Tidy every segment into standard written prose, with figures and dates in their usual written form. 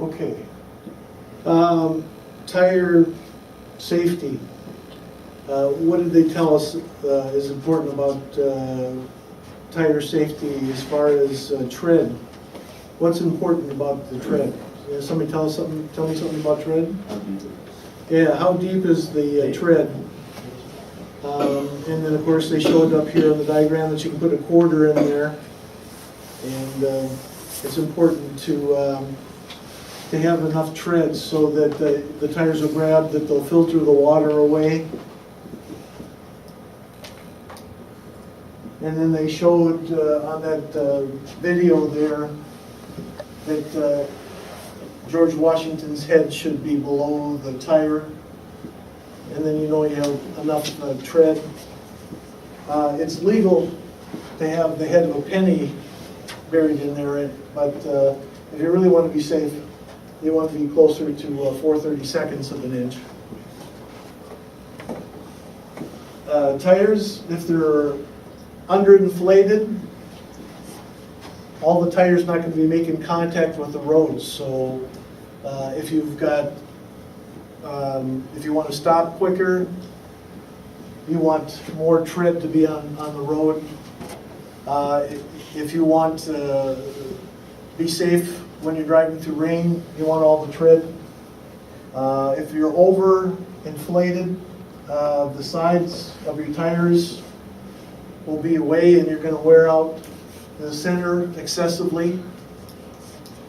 Okay. Tire safety. What did they tell us is important about tire safety as far as tread? What's important about the tread? Somebody tell me something about tread? Yeah, how deep is the tread? And then of course they showed up here on the diagram that you can put a quarter in there, and it's important to have enough tread so that the tires will grab, that they'll filter the water away. And then they showed on that video there that George Washington's head should be below the tire, and then you know you have enough tread. It's legal to have the head of a penny buried in there, but if you really want to be safe, you want to be closer to 4/32 of an inch. Tires, if they're underinflated, all the tires not going to be making contact with the roads. So if you've got, if you want to stop quicker, you want more tread to be on the road. If you want to be safe when you're driving through rain, you want all the tread. If you're overinflated, the sides of your tires will be away and you're going to wear out the center excessively.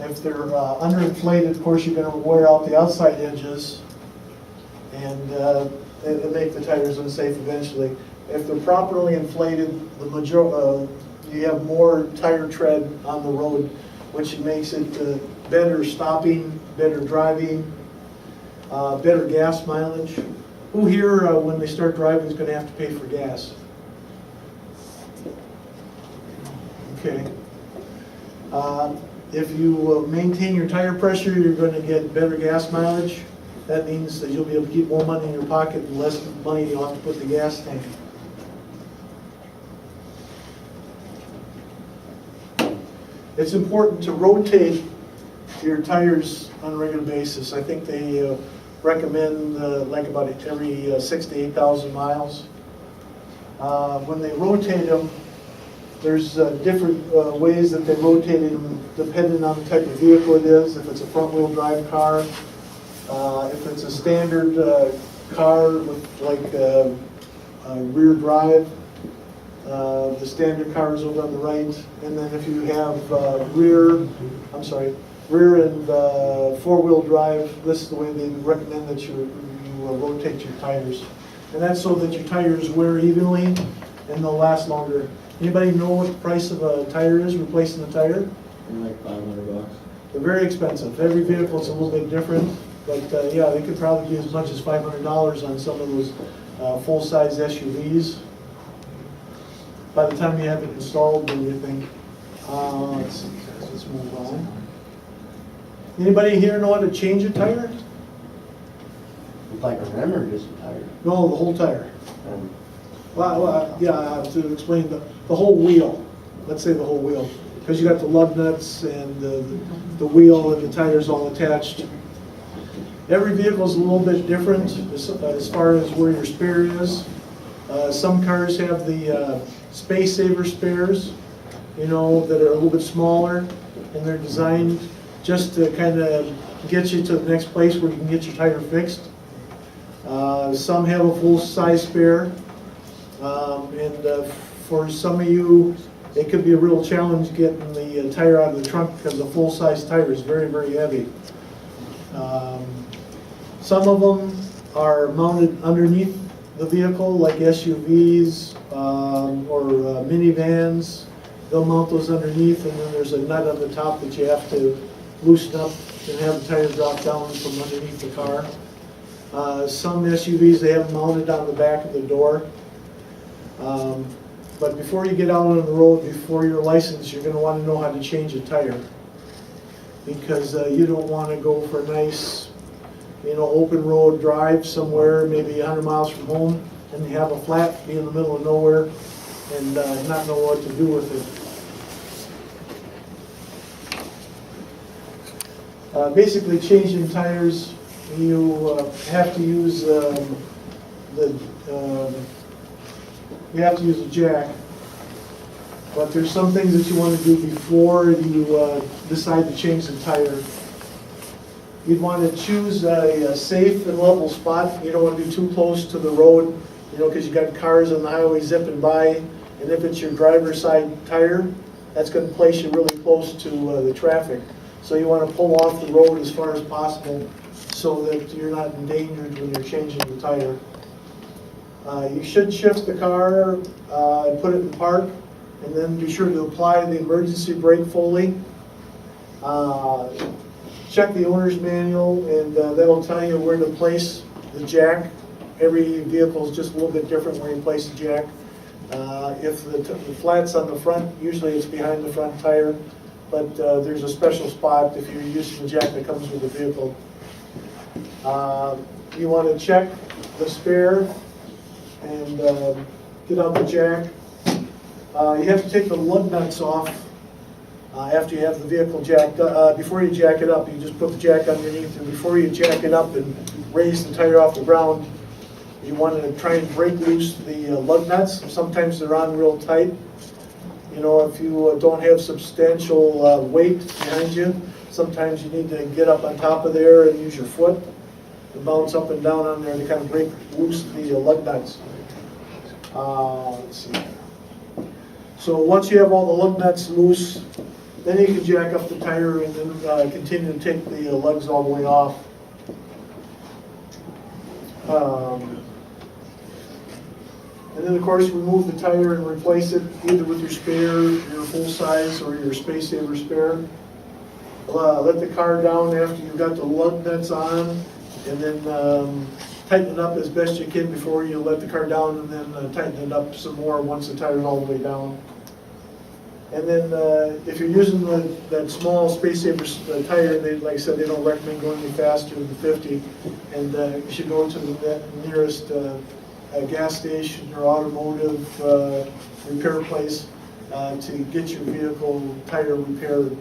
If they're underinflated, of course, you're going to wear out the outside edges and it'll make the tires unsafe eventually. If they're properly inflated, you have more tire tread on the road, which makes it better stopping, better driving, better gas mileage. Who here, when they start driving, is going to have to pay for gas? Okay. If you maintain your tire pressure, you're going to get better gas mileage. That means that you'll be able to keep more money in your pocket and less money you'll have to put in the gas tank. It's important to rotate your tires on a regular basis. I think they recommend like about every 6,000 to 8,000 miles. When they rotate them, there's different ways that they rotate them depending on the type of vehicle it is. If it's a front-wheel drive car, if it's a standard car with like rear drive, the standard car is over on the right. And then if you have rear and four-wheel drive, this is the way they recommend that you rotate your tires. And that's so that your tires wear evenly and they'll last longer. Anybody know what the price of a tire is, replacing a tire? Like $500. They're very expensive. Every vehicle is a little bit different, but yeah, they could probably be as much as $500 on some of those full-size SUVs. By the time you have it installed and everything. Let's move on. Anybody here know how to change a tire? Like a rim or just a tire? No, the whole tire. Well, yeah, I have to explain the whole wheel. Let's say the whole wheel, because you got the lug nuts and the wheel and the tires all attached. Every vehicle is a little bit different as far as where your spare is. Some cars have the space saver spares, you know, that are a little bit smaller, and they're designed just to kind of get you to the next place where you can get your tire fixed. Some have a full-size spare. And for some of you, it could be a real challenge getting the tire out of the trunk because the full-size tire is very, very heavy. Some of them are mounted underneath the vehicle, like SUVs or minivans. They'll mount those underneath, and then there's a nut on the top that you have to loosen up and have the tire drop down from underneath the car. Some SUVs, they have them mounted on the back of the door. But before you get out on the road, before you're licensed, you're going to want to know how to change a tire, because you don't want to go for a nice, you know, open road drive somewhere, maybe 100 miles from home, and you have a flat, be in the middle of nowhere, and not know what to do with it. Basically, changing tires, you have to use you have to use a jack. But there's some things that you want to do before you decide to change the tire. You'd want to choose a safe and level spot. You don't want to be too close to the road, because you got cars on the highway zipping by. And if it's your driver's side tire, that's going to place you really close to the traffic. So you want to pull off the road as far as possible so that you're not endangered when you're changing the tire. You should shift the car and put it in park, and then be sure to apply the emergency brake fully. Check the owner's manual, and that'll tell you where to place the jack. Every vehicle is just a little bit different where you place the jack. If the flat's on the front, usually it's behind the front tire, but there's a special spot if you're using the jack that comes with the vehicle. You want to check the spare and get out the jack. You have to take the lug nuts off after you have the vehicle jacked up. Before you jack it up, you just put the jack underneath, and before you jack it up and raise the tire off the ground, you want to try and break loose the lug nuts. Sometimes they're on real tight. If you don't have substantial weight behind you, sometimes you need to get up on top of there and use your foot to bounce up and down on there to kind of break loose the lug nuts. Let's see. So once you have all the lug nuts loose, then you can jack up the tire and then continue to take the lugs all the way off. And then, of course, remove the tire and replace it either with your spare, your full size, or your space saver spare. Let the car down after you've got the lug nuts on, and then tighten it up as best you can before you let the car down, and then tighten it up some more once the tire's all the way down. And then if you're using that small space saver tire, like I said, they don't recommend going any faster than 50, and you should go to the nearest gas station or automotive repair place to get your vehicle tire repaired.